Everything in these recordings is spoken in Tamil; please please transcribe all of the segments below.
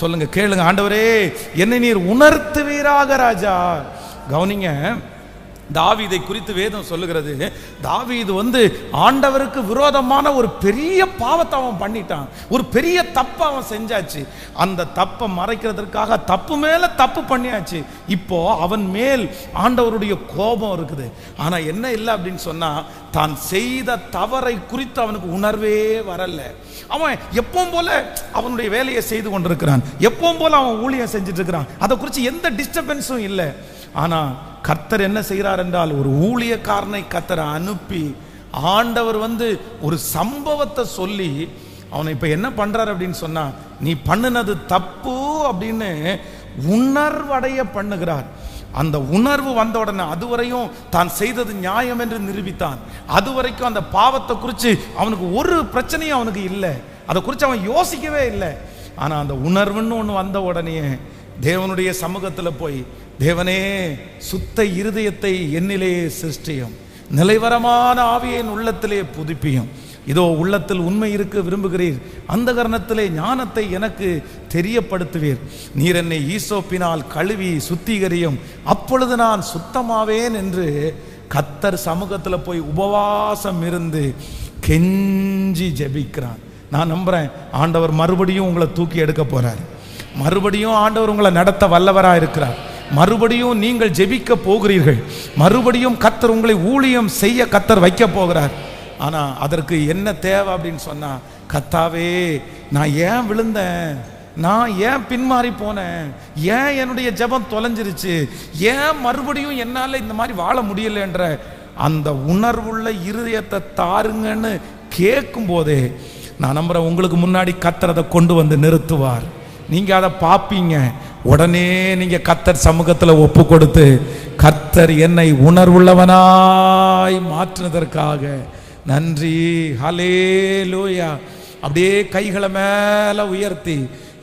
சொல்லுங்க, கேளுங்க. ஆண்டவரே, என்னை நீர் உணர்த்துவீராக ராஜா. கவனிங்க, தாவீதை குறித்து வேதம் சொல்லுகிறது, தாவீது ஆண்டவருக்கு விரோதமான ஒரு பெரிய பாவத்தை அவன் பண்ணிட்டான். ஒரு பெரிய தப்பை அவன் செஞ்சாச்சு. அந்த தப்பை மறைக்கிறதுக்காக தப்பு மேல தப்பு பண்ணியாச்சு. இப்போ அவன் மேல் ஆண்டவருடைய கோபம் இருக்குது. ஆனா என்ன இல்லை அப்படின்னு சொன்னா, தான் செய்த தவறை குறித்து அவனுக்கு உணர்வே வரல. அவன் எப்பவும் போல அவனுடைய வேலையை செய்து கொண்டிருக்கிறான், எப்பவும் போல அவன் ஊழியம் செஞ்சுட்டு இருக்கிறான். அதை குறித்து எந்த டிஸ்டர்பன்ஸும் இல்லை. ஆனா கர்த்தர் என்ன செய்கிறார் என்றால், ஒரு ஊழியக்காரனை கர்த்தர் அனுப்பி ஆண்டவர் ஒரு சம்பவத்தை சொல்லி அவனை இப்ப என்ன பண்றார் அப்படின்னு சொன்னா, நீ பண்ணினது தப்பு அப்படின்னு உணர்வடைய பண்ணுகிறார். அந்த உணர்வு வந்த உடனே அதுவரையும் தான் செய்தது நியாயம் என்று நிரூபித்தான். அதுவரைக்கும் அந்த பாவத்தை குறித்து அவனுக்கு ஒரு பிரச்சனையும் அவனுக்கு இல்லை, அதை குறித்து அவன் யோசிக்கவே இல்லை. ஆனா அந்த உணர்வுன்னு ஒன்று வந்த உடனே தேவனுடைய சமூகத்தில் போய், தேவனே, சுத்த இருதயத்தை என்னிலே சிருஷ்டியும், நிலைவரமான ஆவியை உள்ளத்திலே புதுப்பியும். இதோ உள்ளத்தில் உண்மை இருக்க விரும்புகிறீர், அந்த கரணத்திலே ஞானத்தை எனக்கு தெரியப்படுத்துவீர். நீர் என்னை ஈசோப்பினால் கழுவி சுத்திகரியும், அப்பொழுது நான் சுத்தமாவேன் என்று கர்த்தர் சமூகத்தில் போய் உபவாசம் இருந்து கெஞ்சி ஜெபிக்கிறான். நான் நம்புறேன், ஆண்டவர் மறுபடியும் உங்களை தூக்கி எடுக்க போறார். மறுபடியும் ஆண்டவர் உங்களை நடத்த வல்லவராக இருக்கிறார். மறுபடியும் நீங்கள் ஜெபிக்க போகிறீர்கள். மறுபடியும் கர்த்தர் உங்களை ஊழியம் செய்ய கர்த்தர் வைக்க போகிறார். ஆனா அதற்கு என்ன தேவை அப்படின்னு சொன்னா, கர்த்தாவே, நான் ஏன் விழுந்தேன், நான் ஏன் பின்மாறி போனேன், ஏன் என்னுடைய ஜெபம் தொலைஞ்சிருச்சு, ஏன் மறுபடியும் என்னால் இந்த மாதிரி வாழ முடியலன்ற அந்த உணர்வுள்ள இருதயத்தை தாருங்கன்னு கேட்கும் போதே நான் நம்புறேன், உங்களுக்கு முன்னாடி கர்த்தர் அதை கொண்டு வந்து நிறுத்துவார். நீங்க அதை பார்ப்பீங்க. உடனே நீங்க கர்த்தர் சமூகத்தில் ஒப்பு கொடுத்து, கர்த்தர் என்னை உணர்வுள்ளவனாய் மாற்றினதற்காக நன்றி, ஹல்லேலூயா. அப்படியே கைகளை மேல உயர்த்தி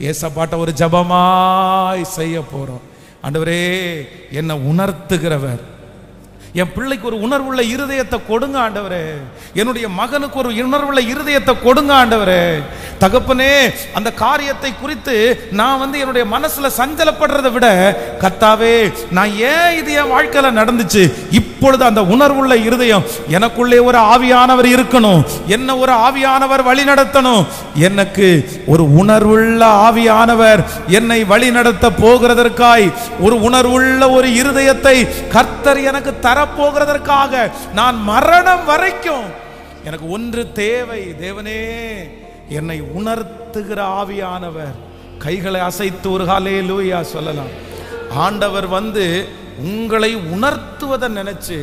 ஏசப்பாட்ட ஒரு ஜபமாய் செய்ய போறோம். ஆண்டவரே, என்னை உணர்த்துகிறவர், என் பிள்ளைக்கு ஒரு உணர்வுள்ள இருதயத்தை கொடுங்க ஆண்டவரே, என்னுடைய மகனுக்கு ஒரு உணர்வுள்ள இருதயத்தை கொடுங்க ஆண்டவரே. தகப்பனே, அந்த காரியத்தை குறித்து நான் என்னுடைய மனசுல சஞ்சலப்படுறதை விட, கர்த்தாவே, நான் ஏன் இது என் வாழ்க்கையில நடந்துச்சு, இப்பொழுது அந்த உணர்வுள்ள இருதயம் எனக்குள்ளே ஒரு ஆவியானவர் இருக்கணும், என்ன ஒரு ஆவியானவர் வழி நடத்தணும். எனக்கு ஒரு உணர்வுள்ள ஆவியானவர் என்னை வழி நடத்த போகிறதற்காய் ஒரு உணர்வுள்ள ஒரு இருதயத்தை கர்த்தர் எனக்கு தரப்போகிறதற்காக நான் மரணம் வரைக்கும் எனக்கு ஒன்று தேவை. தேவனே, என்னை உணர்த்துகிற ஆவியானவர். கைகளை அசைத்து ஒரு ஹல்லேலூயா சொல்லலாம். ஆண்டவர் உங்களை உணர்த்துவதை நினைச்சு,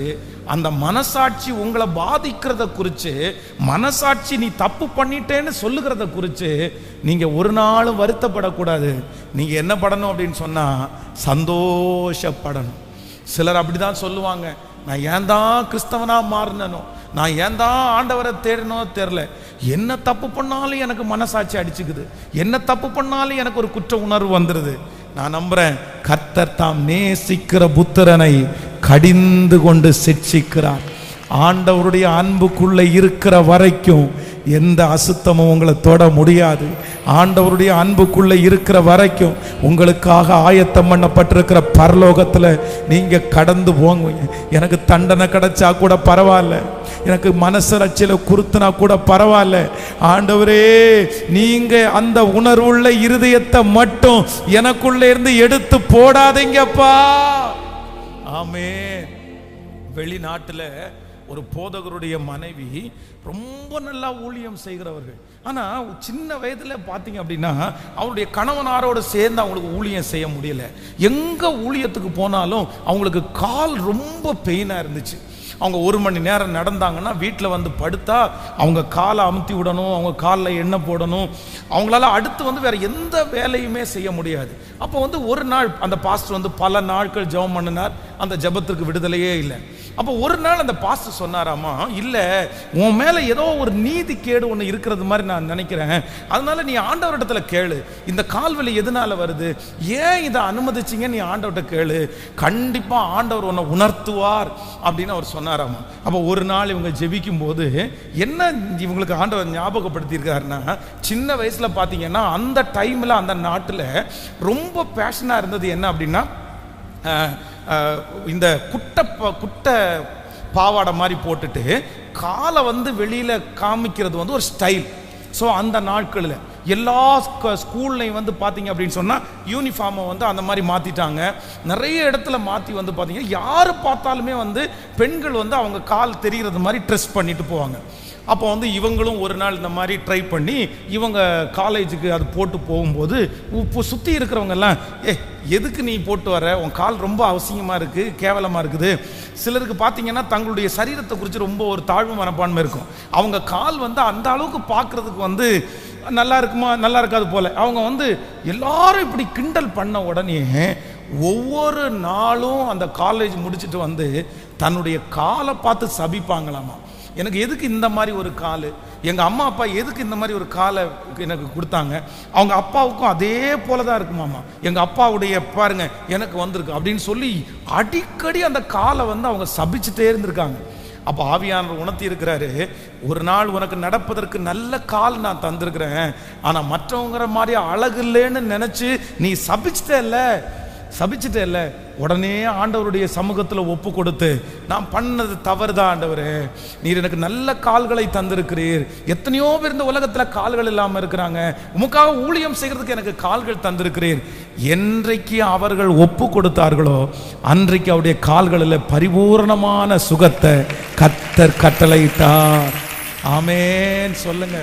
அந்த மனசாட்சி உங்களை பாதிக்கிறத குறித்து, மனசாட்சி நீ தப்பு பண்ணிட்டேன்னு சொல்லுகிறத குறித்து நீங்க ஒரு நாளும் வருத்தப்படக்கூடாது. நீங்க என்ன படணும் அப்படின்னு சொன்னா, சந்தோஷப்படணும். சிலர் அப்படிதான் சொல்லுவாங்க, நான் ஏன் தான் கிறிஸ்தவனா மாறினோ, நான் ஏன் தான் ஆண்டவரை தேடினோ தெரியல, என்ன தப்பு பண்ணாலும் எனக்கு மனசாட்சி அடிச்சுக்குது, என்ன தப்பு பண்ணாலும் எனக்கு ஒரு குற்ற உணர்வு வந்துடுது. நான் நம்புறேன், கர்த்தர் தாம் நேசிக்கிற புத்திரனை கடிந்து கொண்டு சிட்சிக்கிறார். ஆண்டவருடைய அன்புக்குள்ள இருக்கிற வரைக்கும் எந்த அசுத்தமும் உங்களை தொட முடியாது. ஆண்டவருடைய அன்புக்குள்ள இருக்கிற வரைக்கும் உங்களுக்காக ஆயத்தம் பண்ணப்பட்டிருக்கிற பரலோகத்துல நீங்க கடந்து போங்க. எனக்கு தண்டனை கிடைச்சா கூட பரவாயில்ல, எனக்கு மனசரட்சியில குறுத்துனா கூட பரவாயில்ல, ஆண்டவரே, நீங்க அந்த உணர்வுள்ள இருதயத்தை மட்டும் எனக்குள்ள இருந்து எடுத்து போடாதீங்கப்பா. ஆமென். வெளிநாட்டுல ஒரு போதகருடைய மனைவி ரொம்ப நல்லா ஊழியம் செய்கிறவர்கள். ஆனா சின்ன வயதுல பாத்தீங்க அப்படின்னா அவருடைய கணவனாரோடு சேர்ந்து அவங்களுக்கு ஊழியம் செய்ய முடியல. எங்க ஊழியத்துக்கு போனாலும் அவங்களுக்கு கால் ரொம்ப பெயினா இருந்துச்சு. அவங்க 1 மணி நேரம் நடந்தாங்கன்னா வீட்டில் படுத்தா அவங்க காலை அமுத்தி விடணும், அவங்க காலில் எண்ணெய் போடணும், அவங்களால அடுத்து வேற எந்த வேலையுமே செய்ய முடியாது. அப்போ ஒரு நாள் அந்த பாஸ்டர் பல நாட்கள் ஜெபம் பண்ணினார், அந்த ஜெபத்துக்கு விடுதலையே இல்லை. அப்போ ஒரு நாள் அந்த பாஸ்டர் சொன்னாராமா, இல்லை உன் மேலே ஏதோ ஒரு நீதி கேடு ஒன்று இருக்கிறது மாதிரி நான் நினைக்கிறேன், அதனால நீ ஆண்டவரிடத்துல கேளு, இந்த கால்வலி எதனால வருது, ஏன் இதை அனுமதிச்சிங்க, நீ ஆண்டவர்கிட்ட கேளு, கண்டிப்பாக ஆண்டவர் உன்னை உணர்த்துவார் அப்படின்னு அவர் சொன்னாராமா. அப்போ ஒரு நாள் இவங்க ஜெபிக்கும் போது என்ன இவங்களுக்கு ஆண்டவர் ஞாபகப்படுத்தி இருக்காருன்னா, சின்ன வயசில் பார்த்தீங்கன்னா அந்த டைமில் அந்த நாட்டில் ரொம்ப பேஷனாக இருந்தது என்ன அப்படின்னா, இந்த குட்டை பாவாடை மாதிரி போட்டுட்டு காலை வந்து வெளியில் காமிக்கிறது வந்து ஒரு ஸ்டைல். ஸோ அந்த நாட்களில் எல்லா ஸ்கூல்லையும் வந்து பார்த்தீங்க அப்படின்னு சொன்னால் யூனிஃபார்மை வந்து அந்த மாதிரி மாற்றிட்டாங்க. நிறைய இடத்துல மாற்றி வந்து பார்த்தீங்கன்னா யார் பார்த்தாலுமே வந்து பெண்கள் வந்து அவங்க கால் தெரிகிறது மாதிரி ட்ரெஸ் பண்ணிட்டு போவாங்க. அப்போ வந்து இவங்களும் ஒரு நாள் இந்த மாதிரி ட்ரை பண்ணி இவங்க காலேஜுக்கு அது போட்டு போகும்போது இப்போ சுற்றி இருக்கிறவங்கெல்லாம், எதுக்கு நீ போட்டு வர, உன் கால் ரொம்ப அவசியமாக இருக்குது, கேவலமாக இருக்குது. சிலருக்கு பார்த்தீங்கன்னா தங்களுடைய சரீரத்தை குறித்து ரொம்ப ஒரு தாழ்வு மனப்பான்மை இருக்கும். அவங்க கால் வந்து அந்த அளவுக்கு பார்க்குறதுக்கு வந்து நல்லா இருக்குமா நல்லா இருக்காது போல். அவங்க வந்து எல்லாரும் இப்படி கிண்டல் பண்ண உடனே ஒவ்வொரு நாளும் அந்த காலேஜ் முடிச்சுட்டு வந்து தன்னுடைய காலை பார்த்து சபிப்பாங்களாமா. எனக்கு எதுக்கு இந்த மாதிரி ஒரு கால், எங்கள் அம்மா அப்பா எதுக்கு இந்த மாதிரி ஒரு காலை எனக்கு கொடுத்தாங்க, அவங்க அப்பாவுக்கும் அதே போல தான் இருக்குமாமா, எங்கள் அப்பாவுடைய பாருங்க எனக்கு வந்திருக்கு அப்படின்னு சொல்லி அடிக்கடி அந்த காலை வந்து அவங்க சபிச்சுட்டே இருந்திருக்காங்க. அப்போ ஆவியானவர் உணர்த்தி இருக்கிறாரு, ஒரு நாள் உனக்கு நடப்பதற்கு நல்ல கால் நான் தந்திருக்கிறேன், ஆனால் மற்றவங்கிற மாதிரி அழகு இல்லைன்னு நினச்சி நீ சபிச்சுட்டே இல்லை. உடனே ஆண்டவருடைய சமூகத்தில் ஒப்பு கொடுத்து, நான் பண்ணது தவறுதான் ஆண்டவரே, நீர் எனக்கு நல்ல கால்களை தந்திருக்கிறீர், எத்தனையோ பேர் இந்த உலகத்தில் கால்கள் இல்லாமல் இருக்கிறாங்க, உமக்காக ஊழியம் செய்கிறதுக்கு எனக்கு கால்கள் தந்திருக்கிறீர். என்றைக்கு அவர்கள் ஒப்பு கொடுத்தார்களோ அன்றைக்கு அவருடைய கால்களில் பரிபூர்ணமான சுகத்தை கர்த்தர் கட்டளையிட்டார். ஆமென் சொல்லுங்க.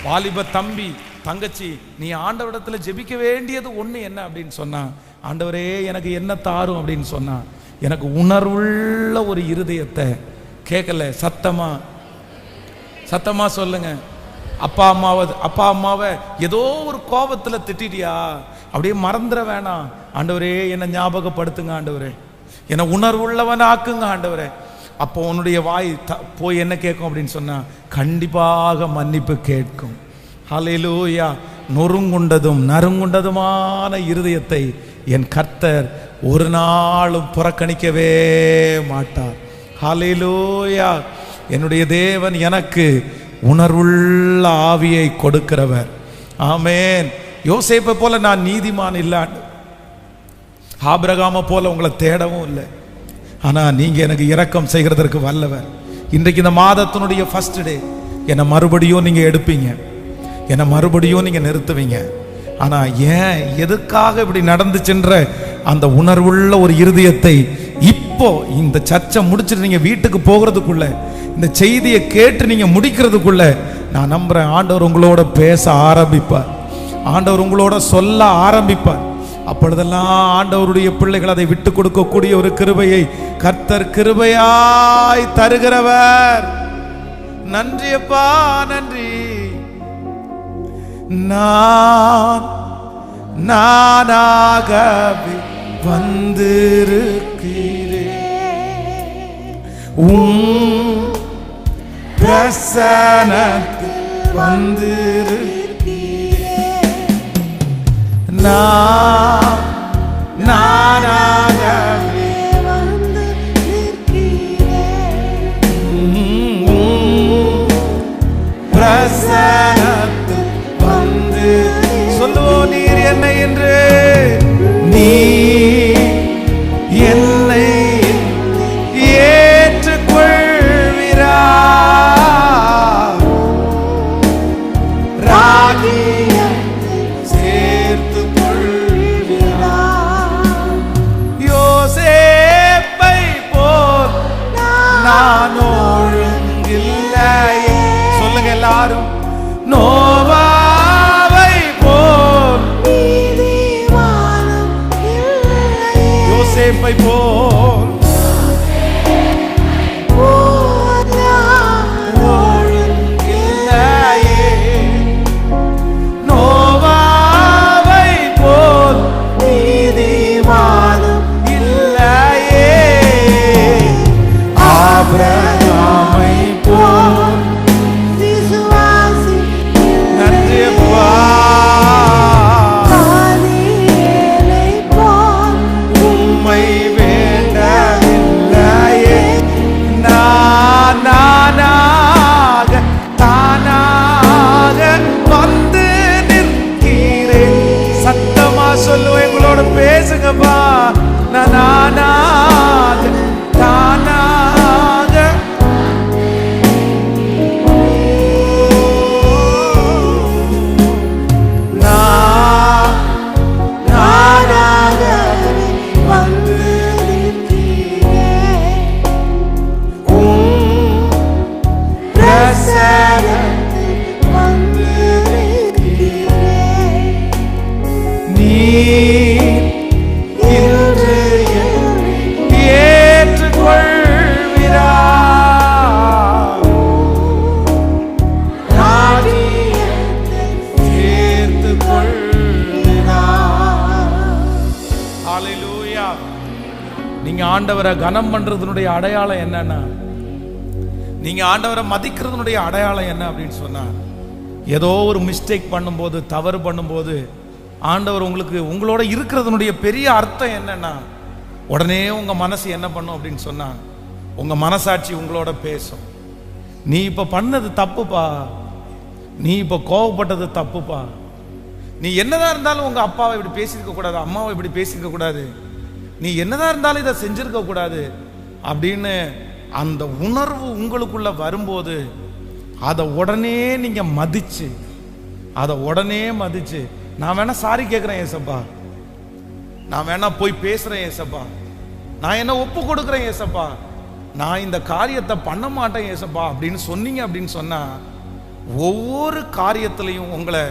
வாலிப தம்பி தங்கச்சி, நீ ஆண்டவரிடத்தில் ஜெபிக்க வேண்டியது ஒன்று என்ன அப்படின்னு சொன்னா, ஆண்டவரே எனக்கு என்ன தாரும் அப்படின்னு சொன்னா, எனக்கு உணர்வுள்ள ஒரு இருதயத்தை. கேட்கல, சத்தமா சொல்லுங்க. அப்பா அம்மாவை ஏதோ ஒரு கோபத்தில் திட்டிட்டியா, அப்படியே மறந்துட வேணாம். ஆண்டவரே என்னை ஞாபகப்படுத்துங்க, ஆண்டவரே என்னை உணர்வுள்ளவன் ஆக்குங்க ஆண்டவரே. அப்போ உன்னுடைய வாய் போய் என்ன கேட்கும் அப்படின்னு சொன்னா, கண்டிப்பாக மன்னிப்பு கேட்கும். ஹல்லேலூயா. நறுங்குண்டதுமான இருதயத்தை என் கர்த்தர் ஒரு நாளும் புறக்கணிக்கவே மாட்டார். ஹல்லேலூயா. என்னுடைய தேவன் எனக்கு உணர்வுள்ள ஆவியை கொடுக்கிறவர். ஆமென். யோசேப்பை போல நான் நீதிமான் இல்லை, ஆபிரகாமை போல உங்களை தேடவும் இல்லை, ஆனா நீங்க எனக்கு இரக்கம் செய்கிறதற்கு வல்லவர். இன்றைக்கு இந்த மாதத்தினுடைய ஃபர்ஸ்ட் டே என்னை மறுபடியும் நீங்க எடுப்பீங்க, என்னை மறுபடியும் நீங்க நிறுத்துவீங்க. ஆனா ஏன் எதுக்காக இப்படி நடந்துச்சுன்ற அந்த உணர்வுள்ள ஒரு இருதயத்தை இப்போ இந்த சர்ச்சை முடிச்சுட்டு நீங்க வீட்டுக்கு போகிறதுக்குள்ள, இந்த செய்தியை கேட்டு நீங்க முடிக்கிறதுக்குள்ள நான் நம்புறேன் ஆண்டவர் உங்களோட பேச ஆரம்பிப்பார், ஆண்டவர் உங்களோட சொல்ல ஆரம்பிப்பார். அப்பொழுதெல்லாம் ஆண்டவருடைய பிள்ளைகள் அதை விட்டு கொடுக்கக்கூடிய ஒரு கிருபையை கர்த்தர் கிருபையாய் தருகிறவர். நன்றி அப்பா, நன்றி. நானாகவே வந்திருக்கிறேன், பிரசன்னத்தில் வந்திருக்கிறேன். நானாகவே பிரசன்னத்தில் வந்து சொல்லுவோம், நீர் என்னை என்று, நீ என்னை ஏற்றுக்கொள்வீரா, ராகியம் சேர்த்து கொள்வீரா. சொல்லுவோம், எங்களோட பேசுங்கப்பா. நானாக தானாக நானாக வந்து நீங்க ஆண்டவரை கனம் பண்றதுனுடைய அடையாளம் என்னன்னா, நீங்க ஆண்டவரை மதிக்கிறதுனுடைய அடையாளம் என்ன அப்படின்னு சொன்னா, ஏதோ ஒரு மிஸ்டேக் பண்ணும்போது, தவறு பண்ணும்போது ஆண்டவர் உங்களோட இருக்கிறதுனுடைய பெரிய அர்த்தம் என்னன்னா, உடனே உங்க மனசு என்ன பண்ணும் அப்படின்னு சொன்னா, உங்க மனசாட்சி உங்களோட பேசும். நீ இப்ப பண்ணது தப்புப்பா, நீ இப்ப கோவப்பட்டது தப்புப்பா, நீ என்னதான் இருந்தாலும் உங்க அப்பாவை இப்படி பேசியிருக்க கூடாது, அம்மாவை இப்படி பேசியிருக்க கூடாது, நீ என்னதான் இருந்தாலும் இதை செஞ்சிருக்க கூடாது அப்படின்னு அந்த உணர்வு உங்களுக்குள்ள வரும்போது அதை உடனே நீங்க மதிச்சு, நான் வேணா சாரி கேட்கிறேன் ஏசப்பா, நான் வேணா போய் பேசுறேன் ஏசப்பா, நான் என்ன ஒப்பு கொடுக்குறேன் ஏசப்பா, நான் இந்த காரியத்தை பண்ண மாட்டேன் ஏசப்பா அப்படின்னு சொன்னீங்க அப்படின்னு சொன்னா, ஒவ்வொரு காரியத்திலையும் உங்களை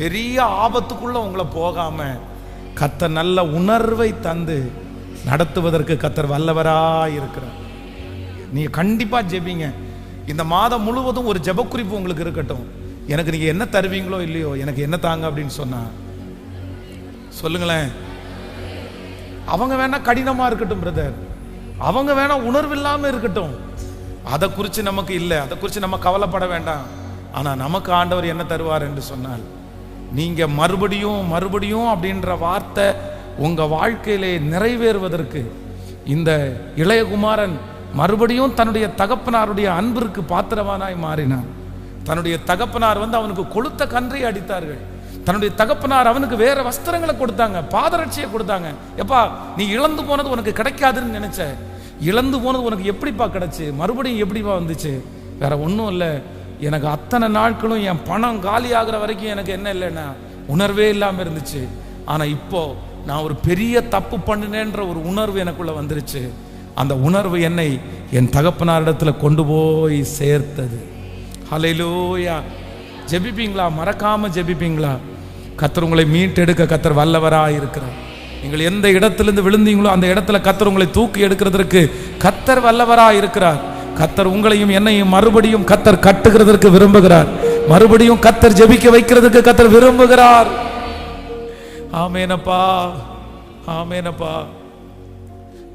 பெரிய ஆபத்துக்குள்ள உங்களை போகாம கர்த்தர் நல்ல உணர்வை தந்து நடத்துவதற்கு கர்த்தர் வல்லவராய் இருக்கிறார். நீங்க கண்டிப்பா ஜெபிங்க. இந்த மாதம் முழுவதும் ஒரு ஜெபக்குறிப்பு உங்களுக்கு இருக்கட்டும். எனக்கு நீங்க என்ன தருவீங்களோ இல்லையோ, எனக்கு என்ன தாங்க அப்படின்னு சொன்னா சொல்லுங்களேன். அவங்க வேணா கடினமா இருக்கட்டும் பிரதர், அவங்க வேணா உணர்வு இல்லாம இருக்கட்டும், அதை குறித்து நமக்கு இல்லை, அதை குறித்து நம்ம கவலைப்பட வேண்டாம். ஆனா நமக்கு ஆண்டவர் என்ன தருவார் என்று சொன்னால், நீங்க மறுபடியும் அப்படின்ற வார்த்தை உங்க வாழ்க்கையிலே நிறைவேறுவதற்கு இந்த இளையகுமாரன் மறுபடியும் தன்னுடைய தகப்பனாருடைய அன்பிற்கு பாத்திரவானாய் மாறினான். தன்னுடைய தகப்பனார் அவனுக்கு கொளுத்த கன்றை அடித்தார்கள். தன்னுடைய தகப்பனார் அவனுக்கு வேற வஸ்திரங்களை கொடுத்தாங்க, பாதரட்சியை கொடுத்தாங்க. எப்பா நீ இழந்து போனது உனக்கு கிடைக்காதுன்னு நினைச்ச, இழந்து போனது உனக்கு எப்படிப்பா கிடைச்சு, மறுபடியும் எப்படிப்பா வந்துச்சு? வேற ஒன்றும் இல்லை, எனக்கு அத்தனை நாட்களும் என் பணம் காலி ஆகிற வரைக்கும் எனக்கு என்ன இல்லைன்னா உணர்வே இல்லாமல் இருந்துச்சு. ஆனால் இப்போ நான் ஒரு பெரிய தப்பு பண்ணினேன்ற ஒரு உணர்வு எனக்குள்ள வந்துருச்சு. அந்த உணர்வு என்னை என் தகப்பனாரிடத்துல கொண்டு போய் சேர்த்தது. ஹல்லேலூயா. ஜெபிப்பீங்களா? மறக்காம ஜெபிப்பீங்களா? கர்த்தர் உங்களை மீட்டெடுக்க கர்த்தர் வல்லவராய் இருக்கிறார். நீங்கள் எந்த இடத்திலிருந்து விழுந்தீங்களோ அந்த இடத்துல கர்த்தர் உங்களை தூக்கி எடுக்கிறதற்கு கர்த்தர் வல்லவராய் இருக்கிறார். கர்த்தர் உங்களையும் என்னையும் மறுபடியும் கர்த்தர் கட்டுகிறதற்கு விரும்புகிறார். மறுபடியும் கர்த்தர் ஜெபிக்க வைக்கிறதுக்கு கர்த்தர் விரும்புகிறார். ஆமேனப்பா, ஆமேனப்பா.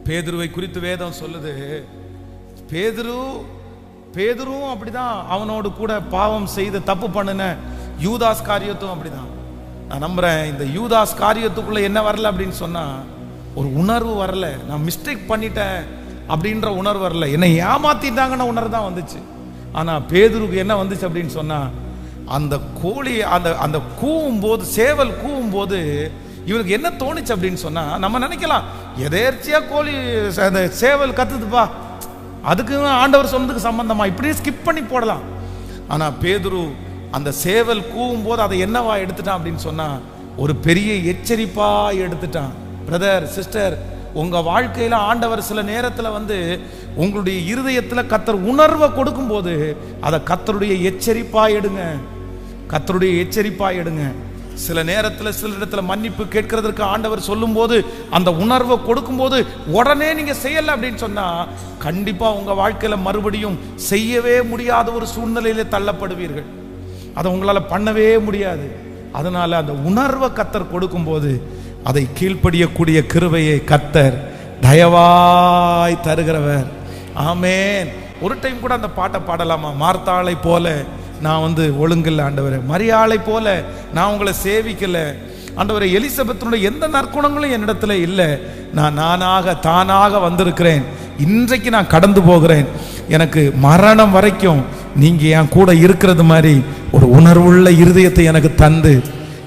பேதுருவை குறித்து வேதம் சொல்லுது, பேதுருவும் அப்படிதான், அவனோடு கூட பாவம் செய்து தப்பு பண்ணின யூதாஸ் காரியத்தும் அப்படிதான். நான் நம்புறேன் இந்த யூதாஸ் காரியத்துக்குள்ள என்ன வரல அப்படின்னு சொன்னா, ஒரு உணர்வு வரல, நான் மிஸ்டேக் பண்ணிட்டேன் அப்படின்ற உணர்வு வரல, என்னை ஏமாத்திட்டாங்கன்னு உணர்வு தான் வந்துச்சு. ஆனா பேதுருக்கு என்ன வந்துச்சு அப்படின்னு சொன்னா, அந்த கோழி அந்த கூவும் போது, சேவல் கூவும் போது இவனுக்கு என்ன தோணுச்சு அப்படின்னு சொன்னா, நம்ம நினைக்கலாம் எதேர்ச்சியா கோழி அந்த சேவல் கத்துதுப்பா, அதுக்கு ஆண்டவர் சொன்னதுக்கு சம்பந்தமா இப்படியே ஸ்கிப் பண்ணி போடலாம். ஆனா பேதுரு அந்த சேவல் கூவும் போது அதை என்னவா எடுத்துட்டான் அப்படின்னு சொன்னா, ஒரு பெரிய எச்சரிப்பா எடுத்துட்டான். பிரதர் சிஸ்டர், உங்க வாழ்க்கையில ஆண்டவர் சில நேரத்துல உங்களுடைய இருதயத்துல கர்த்தர் உணர்வை கொடுக்கும் போது அதை கர்த்தருடைய எச்சரிப்பா எடுங்க, கர்த்தருடைய எச்சரிப்பா எடுங்க. சில நேரத்தில் சில இடத்துல மன்னிப்பு கேட்கிறதுக்கு ஆண்டவர் சொல்லும் போது, அந்த உணர்வை கொடுக்கும் போது உடனே நீங்க செய்யல அப்படின்னு சொன்னா, கண்டிப்பா உங்க வாழ்க்கையில மறுபடியும் செய்யவே முடியாத ஒரு சூழ்நிலையில தள்ளப்படுவீர்கள். அதை உங்களால பண்ணவே முடியாது. அதனால அந்த உணர்வை கர்த்தர் கொடுக்கும் போது அதை கீழ்ப்படியக்கூடிய கிருபையை கர்த்தர் தயவாய் தருகிறவர். ஆமேன். ஒரு டைம் கூட அந்த பாட்டை பாடலாமா? மார்த்தாளை போல நான் ஒழுங்கில்லை ஆண்டவரே, மரியாளை போல நான் உங்களை சேவிக்கல ஆண்டவரே, எலிசபெத்தினுடைய எந்த நற்குணங்களும் என்னிடத்துல இல்லை, நான் தானாக வந்திருக்கிறேன், இன்றைக்கு நான் கடந்து போகிறேன், எனக்கு மரணம் வரைக்கும் நீங்க என் கூட இருக்கிறது மாதிரி ஒரு உணர்வுள்ள இருதயத்தை எனக்கு தந்து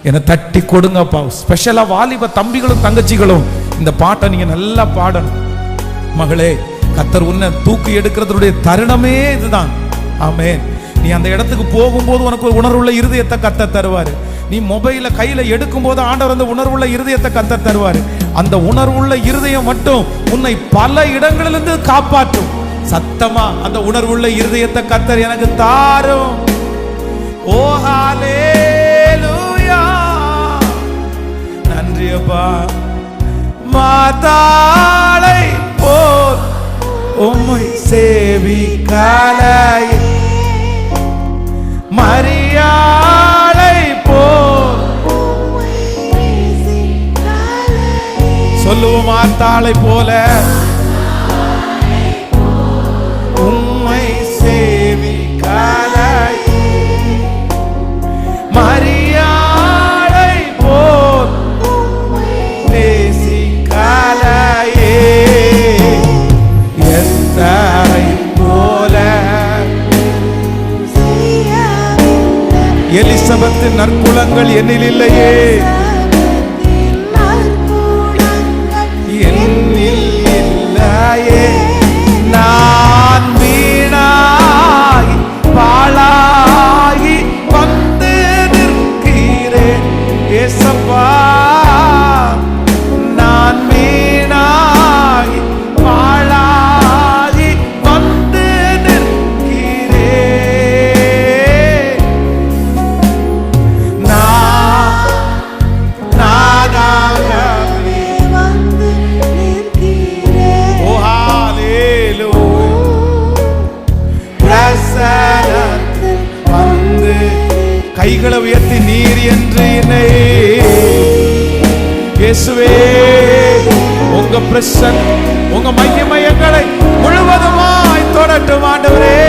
என்னை தட்டி கொடுங்கப்பா. ஸ்பெஷலா வாலிப தம்பிகளும் தங்கச்சிகளும் இந்த பாட்டை நீங்க நல்லா பாடணும். மகளே, கர்த்தர் உன்னை தூக்கி எடுக்கிறதுடைய தருணமே இதுதான். ஆமென். நீ அந்த இடத்துக்கு போகும்போது உனக்கு ஒரு உணர்வுள்ள இருதயத்தை கர்த்தர் தருவாரு. நீ மொபைல கையில எடுக்கும் போது ஆண்டவர் அந்த உணர்வுள்ள இருதயத்தை கர்த்தர் தருவாரு. அந்த உணர்வுள்ள இருதயம் மட்டும் உன்னை பல இடங்களிலிருந்து காப்பாற்றும். சத்தமா அந்த உணர்வுள்ள இருதயத்தை கர்த்தர் எனக்கு தாரும். ஓ ஹalleluya, நன்றி அப்பா. மாதாளை போல் உம்மை சேவிக்கலையே, மரியாளை போல் சொல்லுவோம். மாதாளை போல உம்மை சேவிக்கலையே, மரியாளை போல் நேசிக்கலையே, எஸ்தரை போல எலிசபெத்தின் நற்குணங்கள் என்னில் இல்லையே, என்னில் இல்லையே. நான் வீணாகி பாழாகி வந்து நிற்கிறேன் ஏசப்பா. நான் வீணாகி பாழாகி வந்து நிற்கிறேன். நானாகவே வந்து நிற்கிறேன். ஓ ஹalleluya, பிரசன்னத்தில் வந்து கைகளை உயர்த்தி நீர் என்று என்னை இயேசுவே, உங்க பிரசன்னம் உங்க மகிமைகளை முழுவதுமாய் தொடட்டும் ஆண்டவரே.